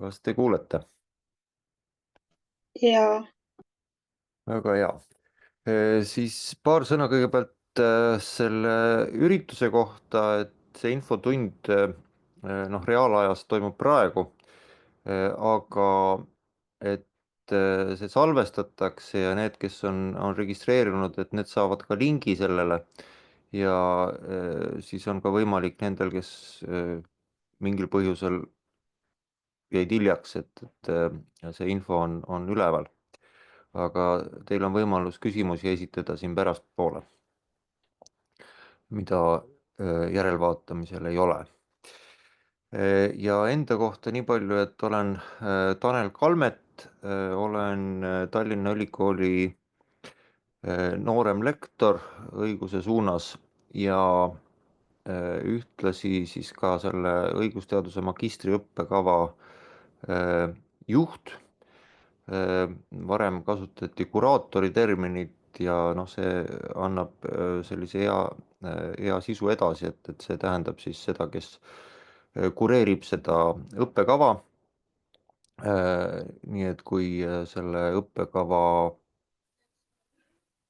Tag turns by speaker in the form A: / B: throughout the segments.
A: Kas te kuulete?
B: Ja,
A: Väga hea. Siis paar sõna kõigepealt selle ürituse kohta, et see infotund reaalajas toimub praegu, aga et see salvestatakse ja need, kes on registreerunud, et need saavad ka lingi sellele ja siis on ka võimalik nendel, kes mingil põhjusel jäid hiljaks, et see info on üleval. Aga teil on võimalus küsimusi esitada siin pärastpoole, mida järelvaatamisel ei ole. Ja enda kohta nii palju, et olen Tanel Kalmet, olen Tallinna Ülikooli noorem lektor õiguse suunas ja ühtlasi siis ka selle õigusteaduse magistriõppekava juht. Varem kasutati kuraatori terminit ja see annab sellise hea sisu edasi, et see tähendab siis seda, kes kureerib seda õppekava. Nii et kui selle õppekava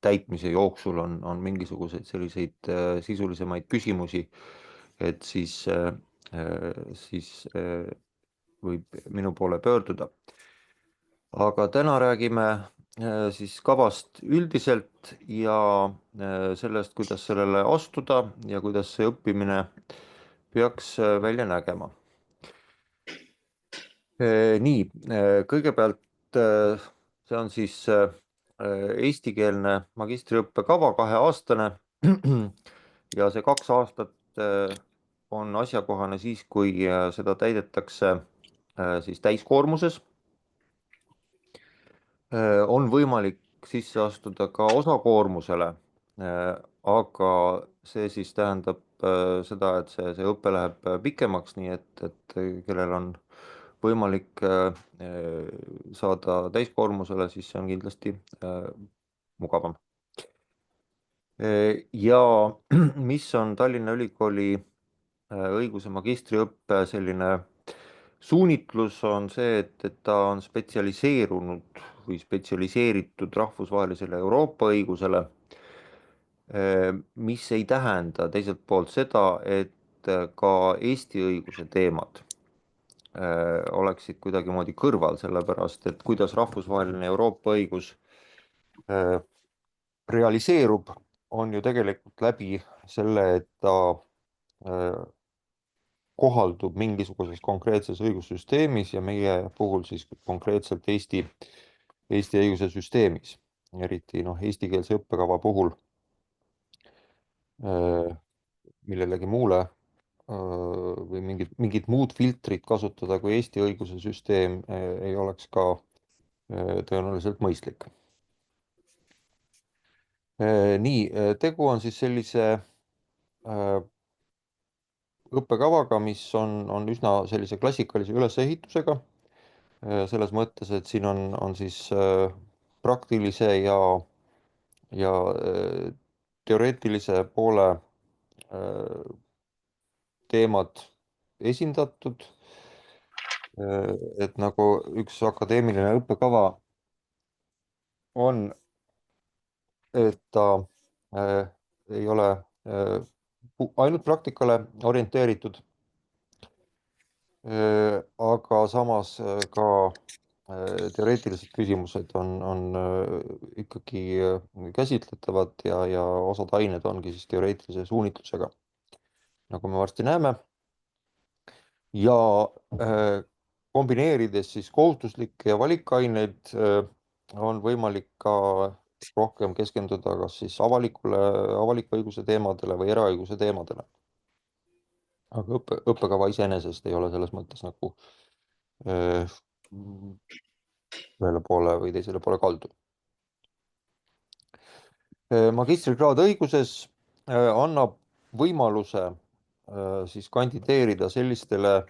A: täitmise jooksul on mingisuguseid selliseid sisulisemaid küsimusi, et siis võib minu poole pöörduda. Aga täna räägime siis kavast üldiselt ja sellest, kuidas sellele astuda ja kuidas see õppimine peaks välja nägema. Nii, kõigepealt see on siis eestikeelne magistriõppekava 2-aastane ja see 2 aastat on asjakohane siis, kui seda täidetakse siis täiskoormuses. On võimalik sisse astuda ka osakoormusele, aga see siis tähendab seda, et see õpe läheb pikemaks, nii et kellel on võimalik saada täiskoormusele, siis see on kindlasti mugavam. Ja mis on Tallinna Ülikooli õiguse magistriõppe selline suunitlus on see, et ta on spetsialiseerunud või spetsialiseeritud rahvusvahelisele Euroopa õigusele, mis ei tähenda teiselt poolt seda, et ka Eesti õiguse teemad oleksid kuidagimoodi kõrval, sellepärast et kuidas rahvusvaheline Euroopa õigus realiseerub, on ju tegelikult läbi selle, et ta kohaldub mingisuguses konkreetses õigussüsteemis ja meie puhul siis konkreetselt Eesti õiguse süsteemis, eriti eestikeelse õppekava puhul millelegi muule või mingit muud filtrit kasutada kui Eesti õiguse süsteem ei oleks ka tõenäoliselt mõistlik. Nii, tegu on siis sellise õppekavaga, mis on üsna sellise klassikalise ülesehitusega, selles mõttes, et siin on siis praktilise ja teoreetilise poole teemad esindatud, et nagu üks akadeemiline õppekava on, et ta ei ole ainult praktikale orienteeritud, aga samas ka teoreetilised küsimused on ikkagi käsitletavad ja osad ained ongi siis teoreetilise suunitlusega, nagu me varsti näeme. Ja kombineerides siis kohustuslikke ja valikaineid on võimalik ka rohkem keskenduda kas siis avaliku õiguse teemadele või eraõiguse teemadele. Aga õppekava iseenesest ei ole selles mõttes nagu ühele poole või teisele poole kaldu. Magistrikraad õiguses annab võimaluse siis kandideerida sellistele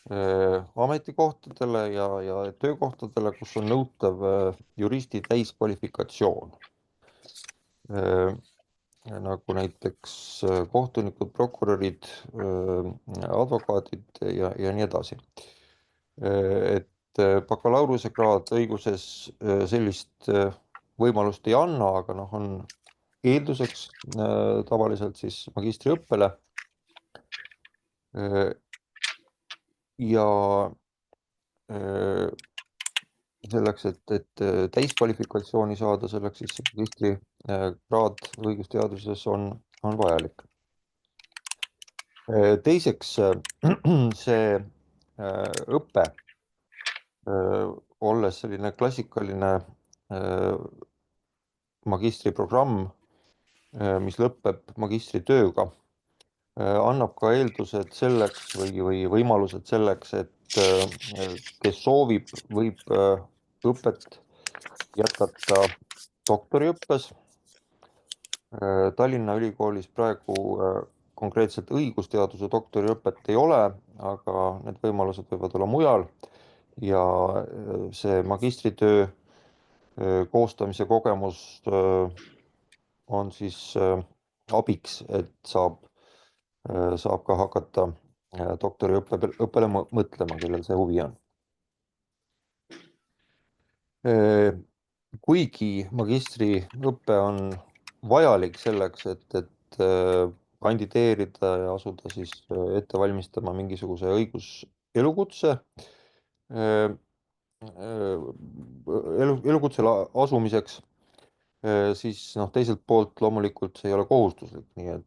A: ametikohtadele ja töökohtadele, kus on nõutav juristi täiskvalifikatsioon. Nagu näiteks kohtunikud, prokurörid, advokaadid ja nii edasi. et bakalaureusekraad õiguses sellist võimalust ei anna, aga noh, on eelduseks tavaliselt siis magistriõppele. Ja selleks, et täiskvalifikatsiooni saada, selleks siis see magistrikraad õigusteaduses on vajalik. Teiseks, see õpe, olles selline klassikaline magistriprogramm, mis lõpeb magistritööga, annab ka eeldused selleks või võimalused selleks, et kes soovib, võib õpet jätkata doktoriõppes. Tallinna Ülikoolis praegu konkreetselt õigusteaduse doktoriõpet ei ole, aga need võimalused võivad olla mujal ja see magistritöö koostamise kogemus on siis abiks, et saab ka hakata doktoriõppele mõtlema, kellel see huvi on. Kuigi magistriõpe on vajalik selleks, et kandideerida ja asuda siis ette valmistama mingisuguse õiguselukutse, elukutsele asumiseks, siis noh, teiselt poolt loomulikult see ei ole kohustuslik, nii et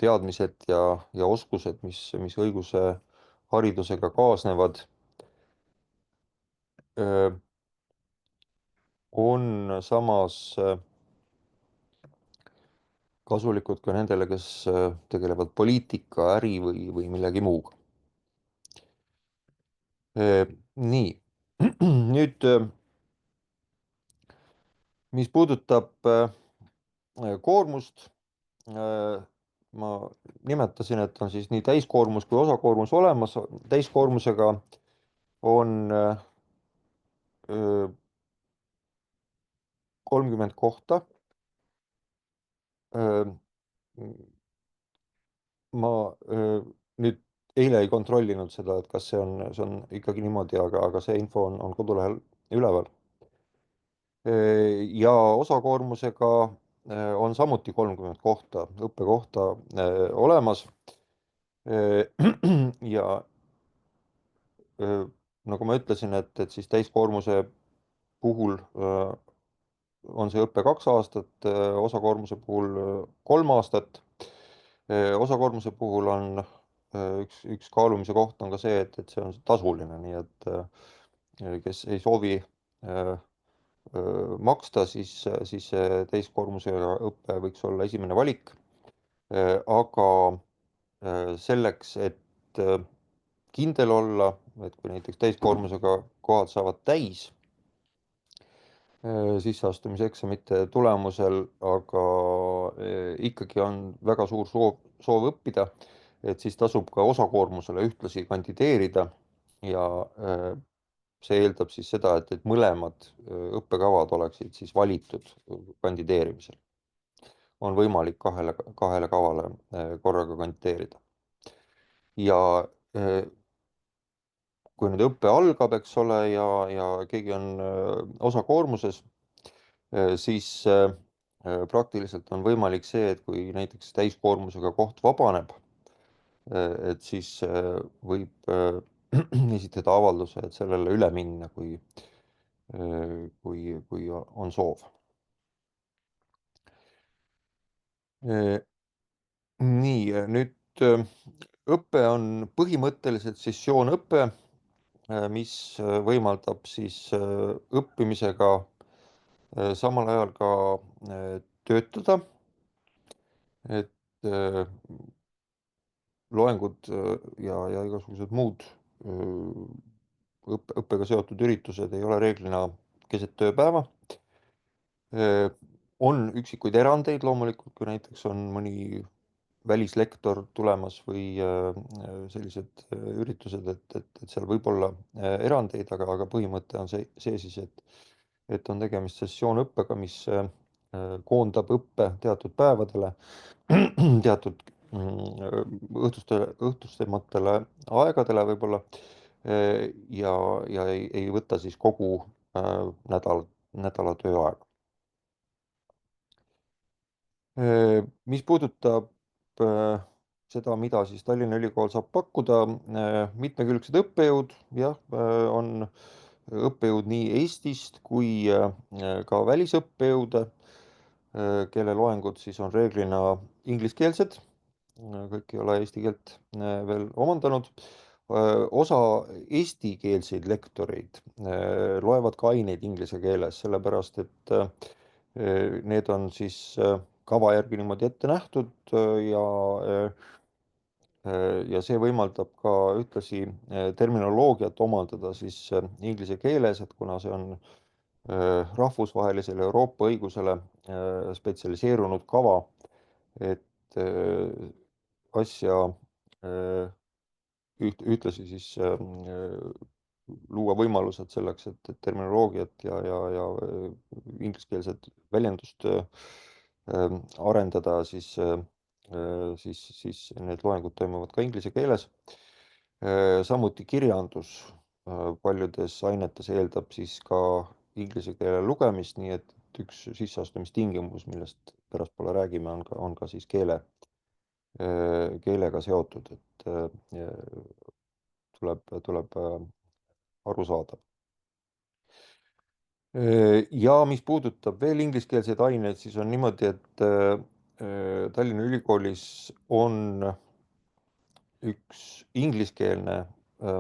A: teadmised ja oskused, mis õiguse haridusega kaasnevad, on samas kasulikud ka nendele, kes tegelevad poliitika, äri või millegi muuga. Nii, nüüd mis puudutab koormust, ma nimetasin, et on siis nii täiskoormus kui osakoormus olemas. Täiskoormusega on 30 kohta. Ma nüüd eile ei kontrollinud seda, et kas see on ikkagi niimoodi, aga see info on kodulehel üleval. Ja osakoormusega on samuti 30 kohta, õppekohta olemas. Ja nagu ma ütlesin, et siis täiskoormuse puhul on see õpe 2 aastat, osakoormuse puhul 3 aastat. Osakoormuse puhul on üks kaalumise koht on ka see, et see on tasuline, nii et kes ei soovi maksta, siis see täiskoormusega õpe võiks olla esimene valik. Aga selleks, et kindel olla, et kui näiteks täiskoormusega kohad saavad täis sisseastumiseksamite tulemusel, aga ikkagi on väga suur soov õppida, et siis tasub ka osakoormusele ühtlasi kandideerida ja see eeldab siis seda, et mõlemad õppekavad oleksid siis valitud kandideerimisel. On võimalik kahele kavale korraga kandideerida. Ja kui nüüd õpe algab, eks ole, ja keegi on osakoormuses, siis praktiliselt on võimalik see, et kui näiteks täiskoormusega koht vabaneb, et siis võib esitada avalduse, et sellele üle minna, kui on soov. Nii, nüüd õpe on põhimõtteliselt sessioonõpe, mis võimaldab siis õppimisega samal ajal ka töötada, et loengud ja igasugused muud õppega seotud üritused ei ole reeglina keset tööpäeva. On üksikuid erandeid loomulikult, kui näiteks on mõni välislektor tulemas või sellised üritused, et seal võib olla erandeid, aga põhimõte on see siis, et on tegemist sessioonõppega, mis koondab õppe teatud päevadele, teatud õhtustematele aegadele võib-olla, ja, ja ei võta siis kogu nädala tööaega. Mis puudutab seda, mida siis Tallinna Ülikool saab pakkuda, mitmekülgsed õppejõud, jah, on õppejõud nii Eestist kui ka välisõppejõude, kelle loengud siis on reeglina ingliskeelsed, kõik ei ole eesti keelt veel omandanud. Osa eestikeelseid lektoreid loevad ka aineid inglise keeles, sellepärast et need on siis kava järgi niimoodi ette nähtud ja see võimaldab ka ühtlasi terminoloogiat omandada siis inglise keeles, et kuna see on rahvusvahelisele Euroopa õigusele spetsialiseerunud kava, et asja ühtlasi siis luua võimalused selleks, et terminoloogiat ja ingliskeelset väljendust arendada, siis need loengud toimuvad ka inglise keeles. Samuti kirjandus paljudes ainetes eeldab siis ka inglise keele lugemist, nii et üks sisseastumistingimus, millest pärastpoole räägime, on ka siis keelega seotud, et tuleb aru saada. Ja mis puudutab veel ingliskeelseid aineid, siis on niimoodi, et Tallinna Ülikoolis on üks ingliskeelne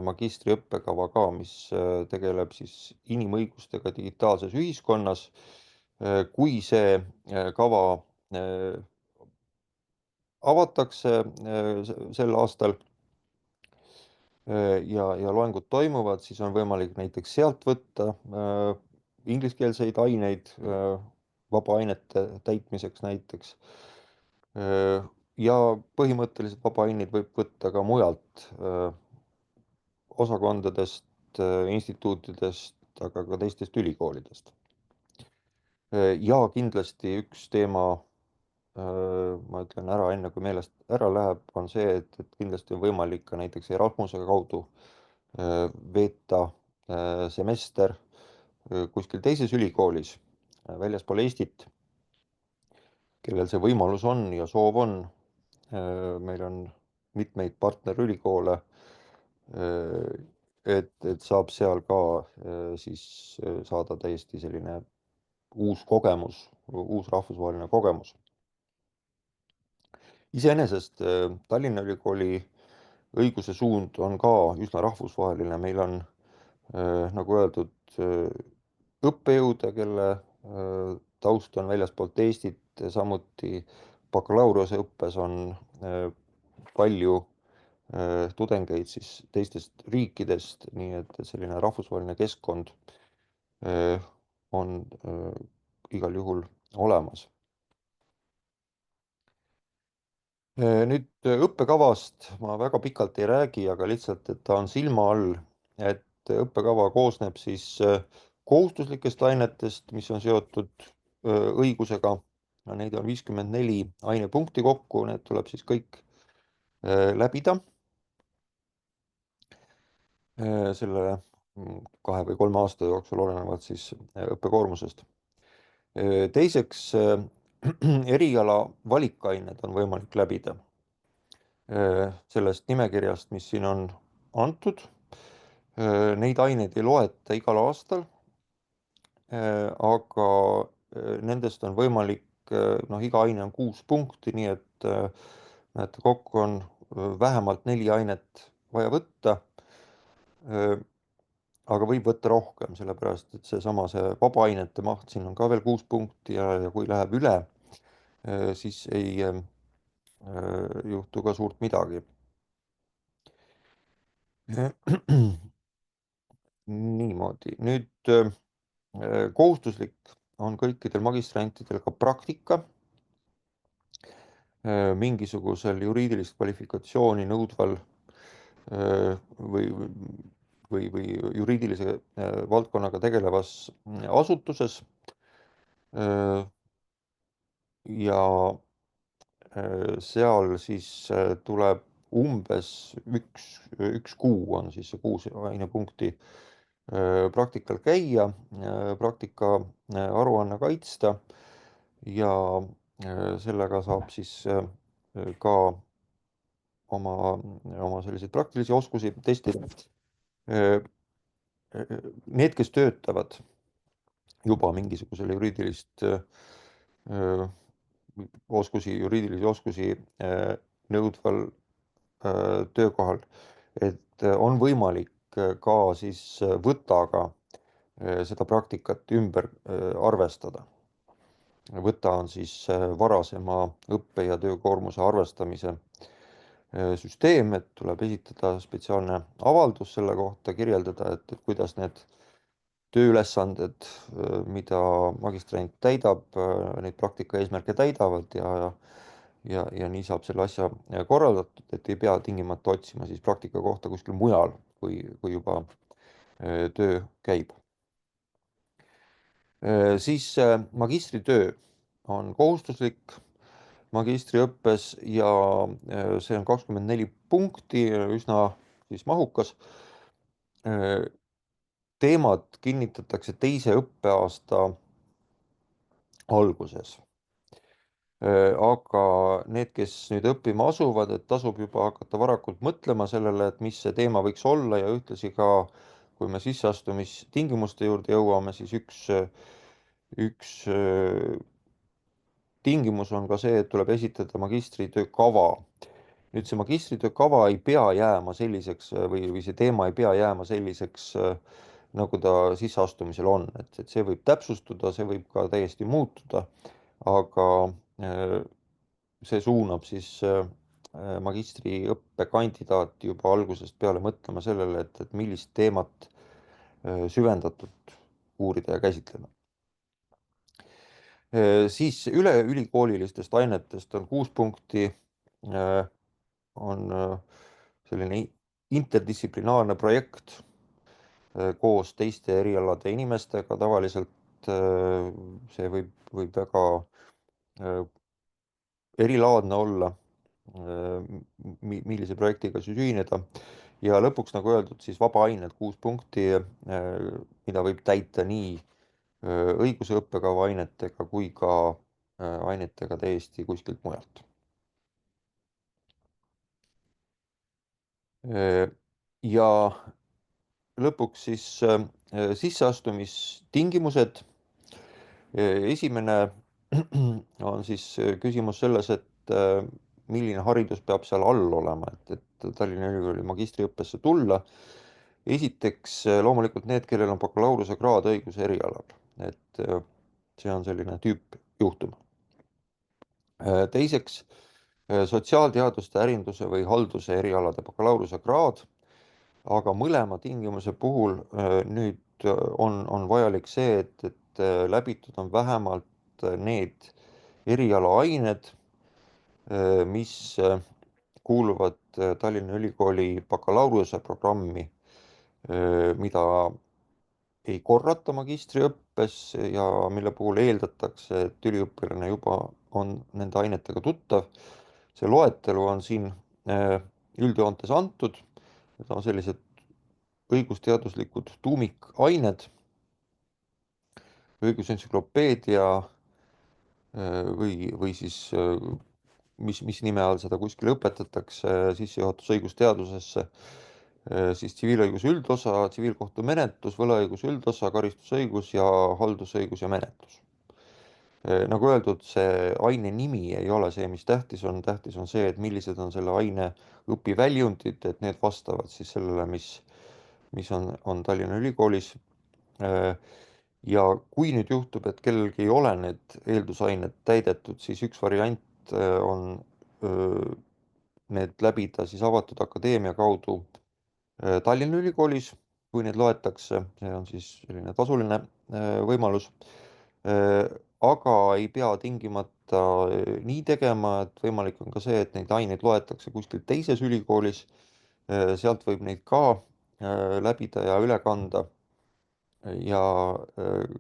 A: magistriõppekava ka, mis tegeleb siis inimõigustega digitaalses ühiskonnas. Kui see kava avatakse sel aastal ja loengud toimuvad, siis on võimalik näiteks sealt võtta ingliskeelseid aineid vaba ainete täitmiseks näiteks. Ja põhimõtteliselt vaba aineid võib võtta ka mujalt osakondadest, instituutidest, aga ka teistest ülikoolidest. Ja kindlasti üks teema, ma ütlen ära, enne kui meelest ära läheb, on see, et kindlasti on võimalik ka näiteks Erasmuse kaudu veeta semester kuskil teises ülikoolis väljaspool Eestit, kellel see võimalus on ja soov on. Meil on mitmeid partnerülikoole, et saab seal ka siis saada täiesti selline uus kogemus, uus rahvusvaheline kogemus. Iseenesest Tallinna Ülikooli õiguse suund on ka üsna rahvusvaheline, meil on nagu öeldud, õppejõude, kelle taust on väljaspoolt Eestit, samuti bakalaureuseõppes on palju tudengeid siis teistest riikidest, nii et selline rahvusvaheline keskkond on igal juhul olemas. Nüüd õppekavast ma väga pikalt ei räägi, aga lihtsalt, et ta on silma all, et õppekava koosneb siis kohustuslikest ainetest, mis on seotud õigusega. Neid on 54 ainepunkti kokku, need tuleb siis kõik läbida selle 2 või 3 aasta jooksul, olenevalt siis õppekoormusest. Teiseks, eriala valikained on võimalik läbida sellest nimekirjast, mis siin on antud. Neid aineid ei loeta igal aastal, aga nendest on võimalik, noh, iga aine on 6 punkti, nii et näete, kokku on vähemalt 4 ainet vaja võtta. Aga võib võtta rohkem, sellepärast et see vaba ainete maht siin on ka veel 6 punkti ja kui läheb üle, siis ei juhtu ka suurt midagi. Niimoodi, nüüd kohustuslik on kõikidel magistrantidel ka praktika mingisugusel juriidilist kvalifikatsiooni nõudval või juriidilise valdkonnaga tegelevas asutuses. Ja seal siis tuleb umbes üks kuu on siis see 6 ainepunkti praktikal käia, praktika aruanne kaitsta ja sellega saab siis ka oma, oma selliseid praktilisi oskusi testida. Need, kes töötavad juba mingisugusel juriidilisi oskusi nõudval töökohal, et on võimalik ka siis võtaga seda praktikat ümber arvestada. Võta on siis varasema õppe- ja töökoormuse arvestamise süsteem, et tuleb esitada spetsiaalne avaldus selle kohta, kirjeldada, et kuidas need tööülesanded, mida magistrant täidab, neid praktika eesmärke täidavad ja nii saab selle asja korraldatud, et ei pea tingimata otsima siis praktika kohta kuskil mujal, kui juba töö käib. Siis magistritöö on kohustuslik magistriõppes ja see on 24 punkti, üsna siis mahukas. Teemad kinnitatakse teise õppeaasta alguses. Aga need, kes nüüd õppima asuvad, et tasub juba hakata varakult mõtlema sellele, et mis see teema võiks olla ja ühtlasi ka, kui me sisseastumistingimuste juurde jõuame, siis üks tingimus on ka see, et tuleb esitada magistritöö kava. Nüüd see magistritöö kava ei pea jääma selliseks või see teema ei pea jääma selliseks, nagu ta sisseastumisel on, et see võib täpsustuda, see võib ka täiesti muutuda, aga see suunab siis magistriõppe kandidaati juba algusest peale mõtlema sellele, et millist teemat süvendatult uurida ja käsitleda. Siis üleülikoolilistest ainetest on 6 punkti, on selline interdistsiplinaarne projekt koos teiste erialade inimestega, tavaliselt see võib väga erilaadne olla, millise projektiga siis ühineda ja lõpuks, nagu öeldud, siis vabaained 6 punkti, mida võib täita nii õiguse õppekava ainetega kui ka ainetega täiesti kuskilt mujalt. Ja lõpuks siis sisseastumistingimused. Esimene on siis küsimus selles, et milline haridus peab seal all olema, et Tallinna Ülikooli magistriõppesse tulla. Esiteks loomulikult need, kellel on bakalaureusekraad õiguse erialal, et see on selline tüüpjuhtum. Teiseks sotsiaalteaduste, ärinduse või halduse erialade bakalaureusеkraad, aga mõlema tingimuse puhul nüüd on vajalik see, et läbitud on vähemalt need erialaained, mis kuuluvad Tallinna Ülikooli bakalaureuse programmi, mida ei korrata magistriõppes ja mille puhul eeldatakse, et üliõpilane juba on nende ainetega tuttav. See loetelu on siin üldjoontes antud, need on sellised õigusteaduslikud tuumikained, õigusentsüklopeedia või siis mis nime all seda kuskil õpetatakse, sissejuhatus õigusteadusesse, siis tsiviilõiguse üldosa, tsiviilkohtumenetlus, võlaõiguse üldosa, karistusõigus ja haldusõigus ja menetlus. Nagu öeldud, see aine nimi ei ole see, mis tähtis on see, et millised on selle aine õpiväljundid, et need vastavad siis sellele, mis on Tallinna Ülikoolis. Ja kui nüüd juhtub, et kellelgi ei ole need eeldusained täidetud, siis üks variant on need läbida siis avatud akadeemia kaudu Tallinna Ülikoolis, kui neid loetakse, see on siis selline tasuline võimalus, aga ei pea tingimata nii tegema, et võimalik on ka see, et neid aineid loetakse kuskil teises ülikoolis, sealt võib neid ka läbida ja üle kanda ja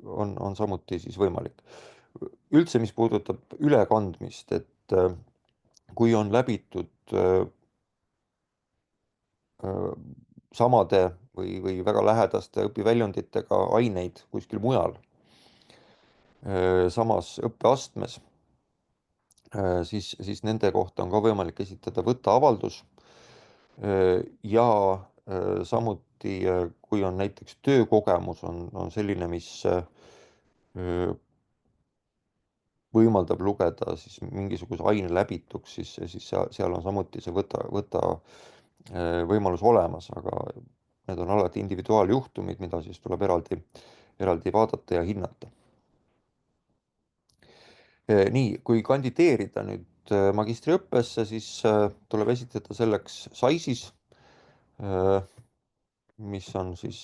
A: on samuti siis võimalik. Üldse, mis puudutab ülekandmist, et kui on läbitud samade või väga lähedaste õpiväljunditega aineid kuskil mujal samas õppeastmes, siis nende kohta on ka võimalik esitada võtteavaldus ja samuti, kui on näiteks töökogemus, on selline, mis võimaldab lugeda siis mingisuguse aine läbituks, siis seal on samuti see võta võimalus olemas, aga need on alati individuaaljuhtumid, mida siis tuleb eraldi vaadata ja hinnata. Nii, kui kandideerida nüüd magistriõppesse, siis tuleb esitada selleks SAISis, mis on siis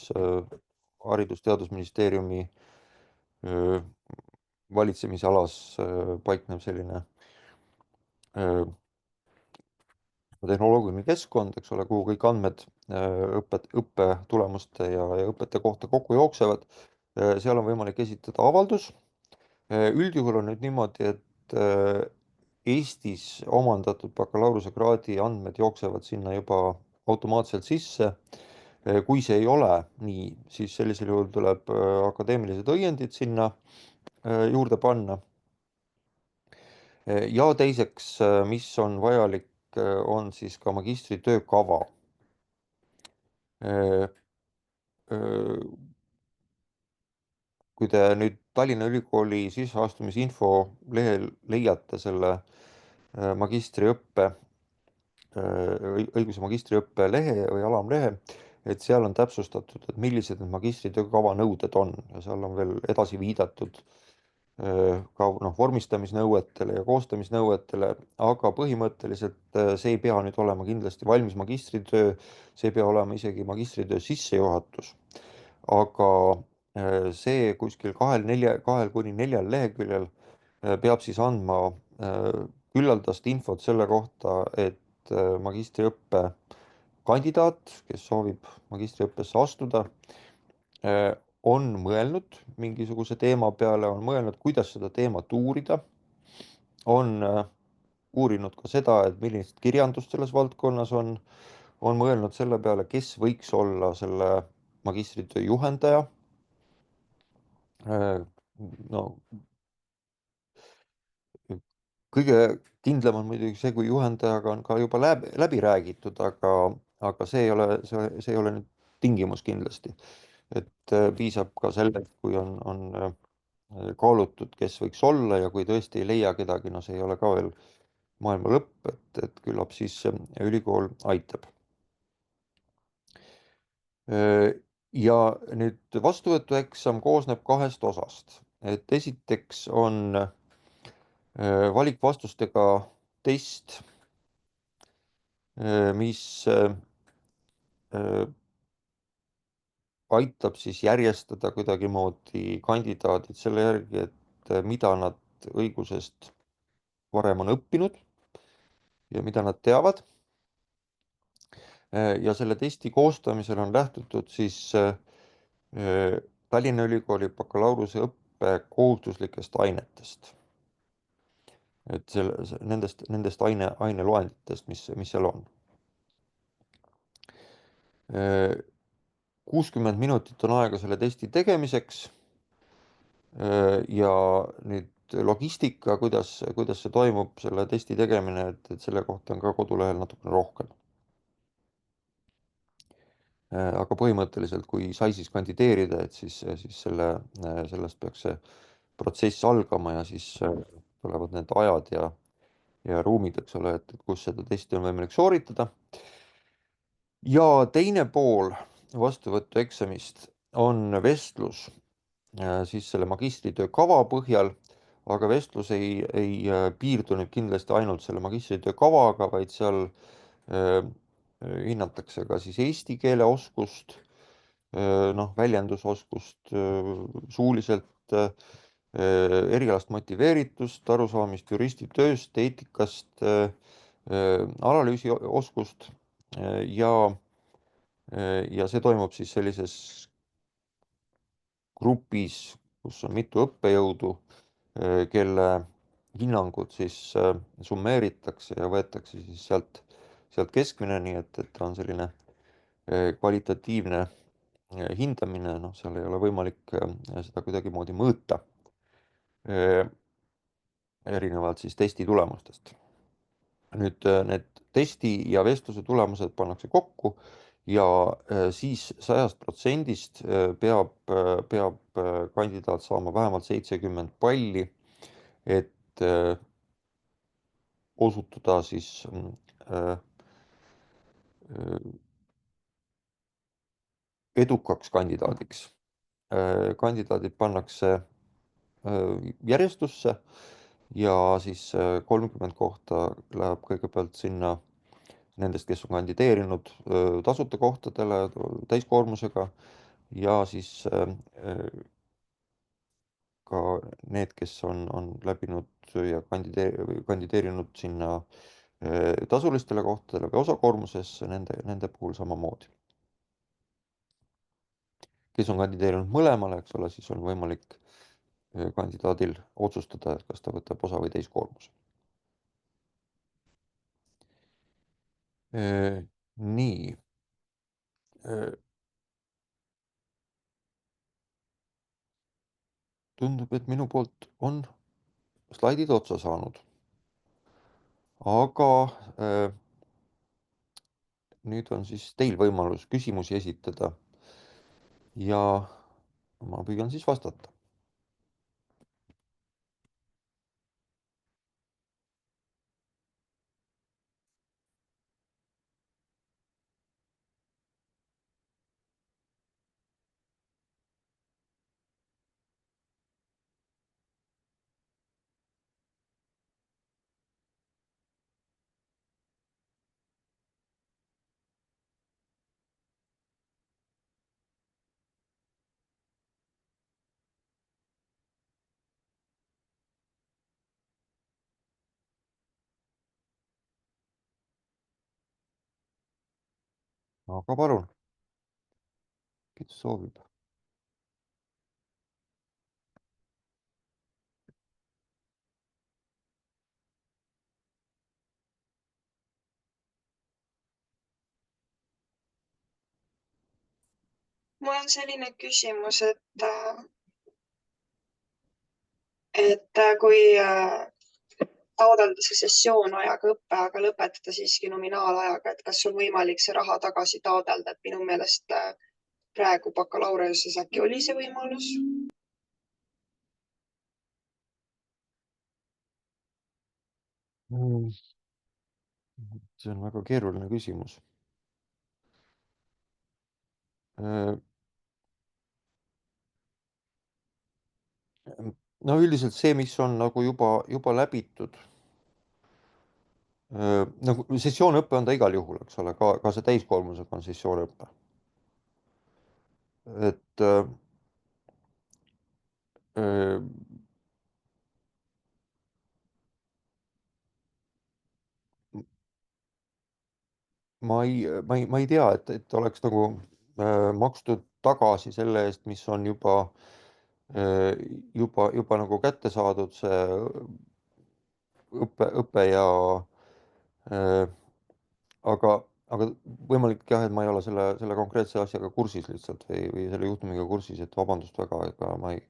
A: Haridus-Teadusministeeriumi valitsemisalas paiknev selline tehnoloogiline keskkond, eks ole, kuhu kõik andmed õppetulemuste ja õpete kohta kokku jooksevad. seal on võimalik esitada avaldus. üldjuhul on nüüd niimoodi, et Eestis omandatud bakalaureusekraadi andmed jooksevad sinna juba automaatselt sisse. kui see ei ole nii, siis sellisel juhul tuleb akadeemilised õiendid sinna juurde panna. ja teiseks, mis on vajalik, on siis ka magistritöö kava. Kui te nüüd Tallinna Ülikooli sisseastumisinfo lehel leiate selle magistriõppe, õiguse magistriõppe lehe või alamlehe, et seal on täpsustatud, et millised need magistritöö kava nõuded on ja seal on veel edasi viidatud ka vormistamisnõuetele ja koostamisnõuetele, aga põhimõtteliselt see ei pea nüüd olema kindlasti valmis magistritöö, see ei pea olema isegi magistritöö sissejuhatus. aga see kuskil 2–4 leheküljel peab siis andma küllaldast infot selle kohta, et magistriõppe kandidaat, kes soovib magistriõppesse astuda, on mõelnud mingisuguse teema peale, on mõelnud, kuidas seda teemat uurida, on uurinud ka seda, et millist kirjandust selles valdkonnas on mõelnud selle peale, kes võiks olla selle magistritöö juhendaja. no kõige kindlam on muidugi see, kui juhendajaga on ka juba läbi räägitud, aga see ei ole nüüd tingimus kindlasti. et piisab ka sellest, kui on kaalutud, kes võiks olla ja kui tõesti ei leia kedagi, no see ei ole ka veel maailma lõpp, et küllap siis ülikool aitab. ja nüüd vastuvõtueksam koosneb 2 osast, et esiteks on valikvastustega test, mis aitab siis järjestada kuidagimoodi kandidaadid selle järgi, et mida nad õigusest varem on õppinud ja mida nad teavad. ja selle testi koostamisel on lähtutud siis Tallinna Ülikooli bakalaureuseõppe kohustuslikest ainetest. et nendest aineloenditest, mis seal on. 60 minutit on aega selle testi tegemiseks. ja nüüd logistika, kuidas see toimub, selle testi tegemine, et selle kohta on ka kodulehel natukene rohkem. aga põhimõtteliselt, kui sai siis kandideerida, et siis sellest peaks see protsess algama ja siis tulevad need ajad ja ruumid, eks ole, et kus seda testi on võimalik sooritada. ja teine pool vastuvõtueksamist on vestlus siis selle magistritöö kava põhjal, aga vestlus ei piirdu nüüd kindlasti ainult selle magistritöö kavaga, vaid seal hinnatakse ka siis eesti keele oskust, väljendusoskust suuliselt, erialast motiveeritust, arusaamist juristitööst, eetikast, analüüsioskust ja see toimub siis sellises grupis, kus on mitu õppejõudu, kelle hinnangud siis summeeritakse ja võetakse siis sealt keskmine, nii et ta on selline kvalitatiivne hindamine, noh, seal ei ole võimalik seda kuidagimoodi mõõta, erinevalt siis testi tulemustest. Nüüd need testi ja vestluse tulemused pannakse kokku ja siis 100%-st peab kandidaat saama vähemalt 70 palli, et osutuda siis äh, edukaks kandidaadiks. Kandidaadid pannakse järjestusse ja siis 30 kohta läheb kõigepealt sinna nendest, kes on kandideerinud tasuta kohtadele täiskoormusega ja siis ka need, kes on läbinud ja kandideerinud sinna tasulistele kohtadele või osakoormuses, nende puhul samamoodi. Kes on kandideerinud mõlemale, eks ole, siis on võimalik kandidaadil otsustada, et kas ta võtab osa või täiskoormuse. Nii. Tundub, et minu poolt on slaidid otsa saanud. Aga nüüd on siis teil võimalus küsimusi esitada ja ma püüan siis vastata. Aga palun, kes soovib?
B: mul on selline küsimus, et kui taotleda see sessioon-ajaga õpe, aga lõpetada siiski nominaalajaga, et kas on võimalik see raha tagasi taotleda, et minu meelest praegu bakalaureusesse äkki oli see võimalus?
A: See on väga keeruline küsimus. No üldiselt see, mis on nagu juba läbitud, nagu sessioonõpe on ta igal juhul, eks ole, ka see täiskoormusega on sessioonõpe. Et ma ei tea, et oleks nagu makstud tagasi selle eest, mis on juba nagu kätte saadud, see õpe ja aga võimalik jah, et ma ei ole selle konkreetse asjaga kursis lihtsalt või selle juhtumiga kursis, et vabandust väga, ega ma ei,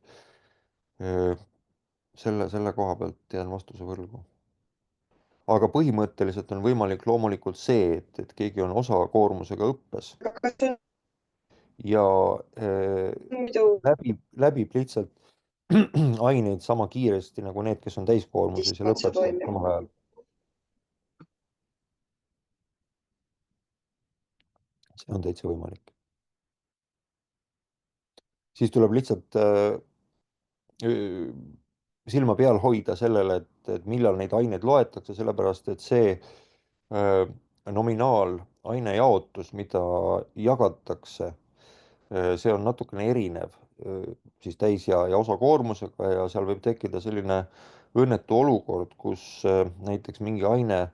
A: selle koha pealt jään vastuse võlgu. Aga põhimõtteliselt on võimalik loomulikult see, et keegi on osakoormusega õppes
B: aga kas see
A: ja
B: on muidu
A: läbib lihtsalt aineid sama kiiresti nagu need, kes on täiskoormuses ja
B: distantse
A: lõpetavad
B: toimib?
A: samal ajal. See on täitsa võimalik. Siis tuleb lihtsalt silma peal hoida sellele, et millal neid aineid loetakse, sellepärast et see nominaalaine jaotus, mida jagatakse, see on natukene erinev siis täis- ja osakoormusega ja seal võib tekkida selline õnnetu olukord, kus näiteks mingi aine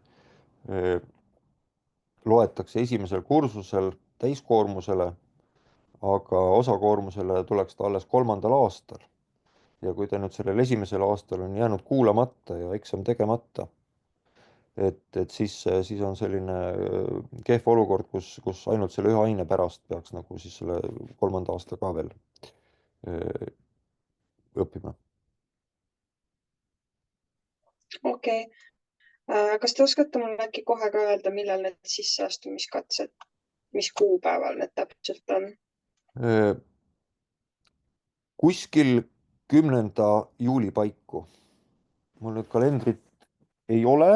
A: loetakse esimesel kursusel täiskoormusele, aga osakoormusele tuleks ta alles 3. aastal. Ja kui ta nüüd sellel esimesel aastal on jäänud kuulamata ja eksam tegemata, et siis on selline kehv olukord, kus ainult selle ühe aine pärast peaks nagu siis selle 3. aasta ka veel öö, õppima.
B: okei okay. Kas te oskate mulle äkki kohe ka öelda, millal need sisseastumiskatsed, mis kuupäeval need täpselt on?
A: Kuskil 10. juuli paiku. Mul nüüd kalendrit ei ole,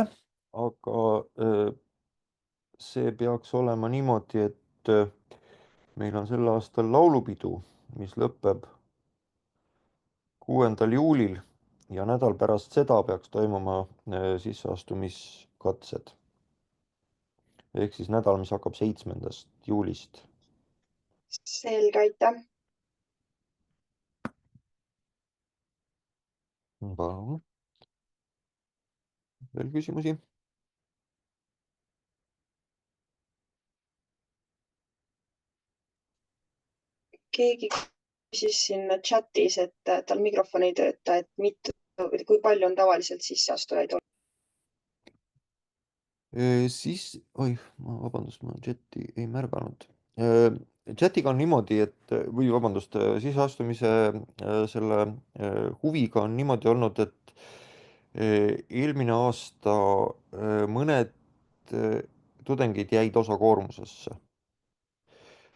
A: aga see peaks olema niimoodi, et meil on sel aastal laulupidu, mis lõpeb 6. juulil ja nädal pärast seda peaks toimuma sisseastumiskatsed. Ehk siis nädal, mis hakkab 7. juulist.
B: Selge, aitäh.
A: Palun, veel küsimusi?
B: Keegi küsis siin chatis, et tal mikrofon ei tööta, et kui palju on tavaliselt sisseastujaid olnud?
A: Siis, oih, vabandust, ma chati ei märganud. Chatiga on niimoodi, et või vabandust, sisseastumise selle huviga on niimoodi olnud, et eelmine aasta mõned tudengid jäid osakoormusesse.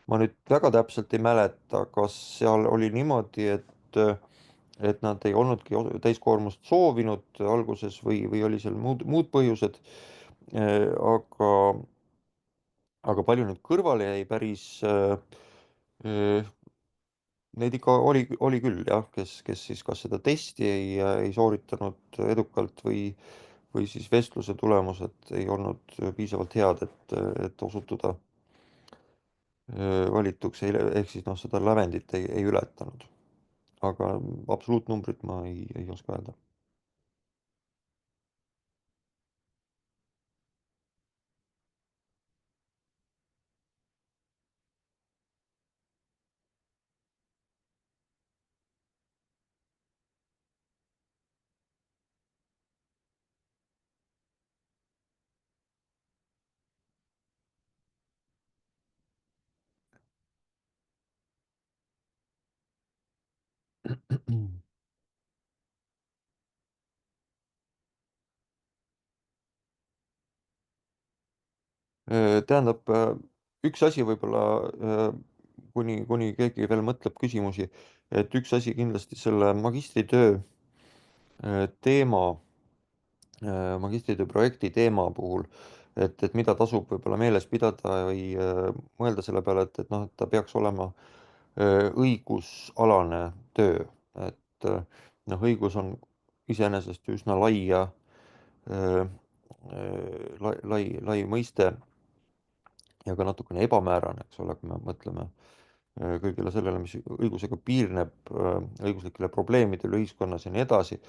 A: Ma nüüd väga täpselt ei mäleta, kas seal oli niimoodi, et nad ei olnudki täiskoormust soovinud alguses või oli seal muud põhjused. aga palju nüüd kõrvale jäi äh, neid ikka oli küll jah, kes siis kas seda testi ei sooritanud edukalt või siis vestluse tulemused ei olnud piisavalt head, et osutuda valituks, ehk siis noh, seda lävendit ei ületanud. aga absoluutnumbrit ma ei oska öelda. Tähendab, üks asi võib-olla, kuni keegi veel mõtleb küsimusi, et üks asi kindlasti selle magistritöö teema, magistritöö projekti teema puhul, et mida tasub võib-olla meeles pidada või mõelda selle peale, et noh, et ta peaks olema õigusalane töö, et noh, õigus on iseenesest üsna lai mõiste ja ka natukene ebamäärane, eks ole, kui me mõtleme kõigele sellele, mis õigusega piirneb, õiguslikele probleemidele ühiskonnas ja nii edasi.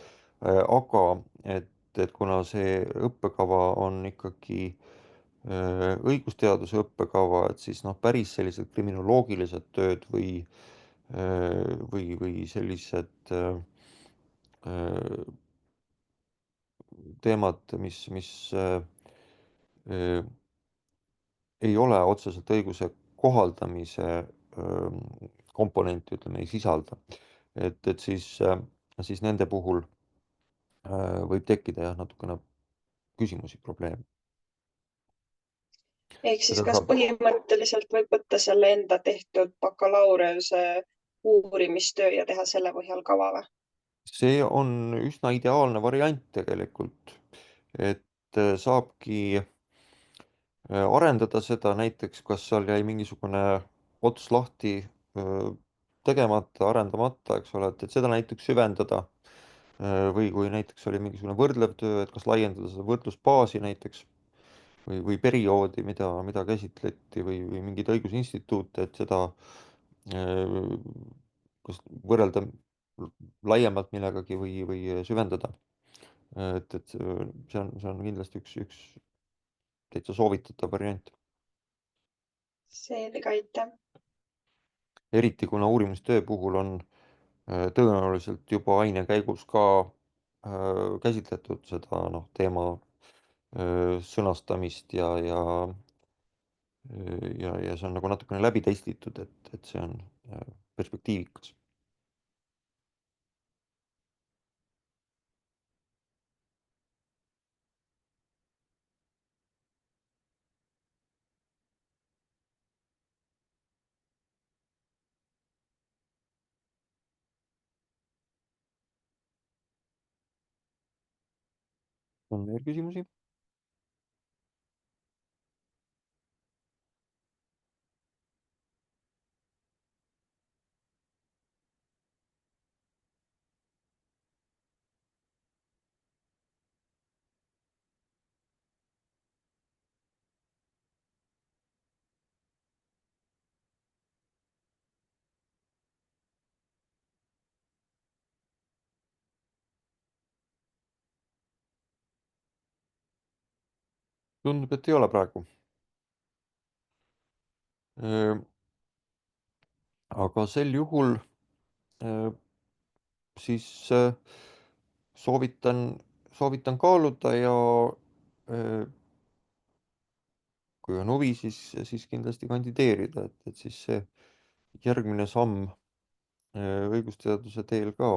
A: aga et kuna see õppekava on ikkagi õigusteaduse õppekava, et siis noh, päris sellised kriminoloogilised tööd või sellised teemad, mis ei ole otseselt õiguse kohaldamise komponenti, ütleme, ei sisalda. Siis nende puhul võib tekkida jah, natukene küsimusi, probleeme.
B: Ehk siis
A: seda
B: kas
A: saab,
B: põhimõtteliselt võib võtta selle enda tehtud bakalaureuse uurimistöö ja teha selle põhjal kava või?
A: see on üsna ideaalne variant tegelikult, et saabki arendada seda näiteks, kas seal jäi mingisugune ots lahti tegemata, arendamata, eks ole, et seda näiteks süvendada. Või kui näiteks oli mingisugune võrdlev töö, et kas laiendada seda võrdlusbaasi näiteks või perioodi, mida käsitleti või mingeid õigusinstituute, et seda kas võrrelda laiemalt millegagi või süvendada. See on kindlasti üks täitsa soovitatav variant.
B: Selge, aitäh.
A: Eriti kuna uurimistöö puhul on tõenäoliselt juba aine käigus ka käsitletud seda noh, sõnastamist ja see on nagu natukene läbi testitud, et see on perspektiivikas. On veel küsimusi? Tundub, et ei ole praegu. Aga sel juhul siis soovitan, soovitan kaaluda ja kui on huvi, siis kindlasti kandideerida, et siis see järgmine samm õigusteaduse teel ka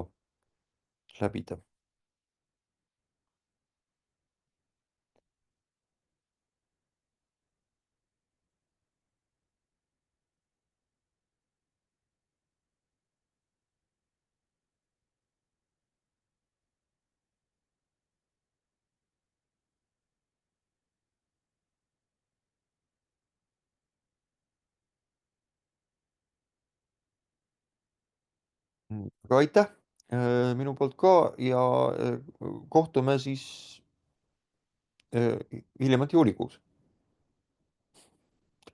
A: läbida. Aga aitäh minu poolt ka ja kohtume siis hiljemalt juulikuus.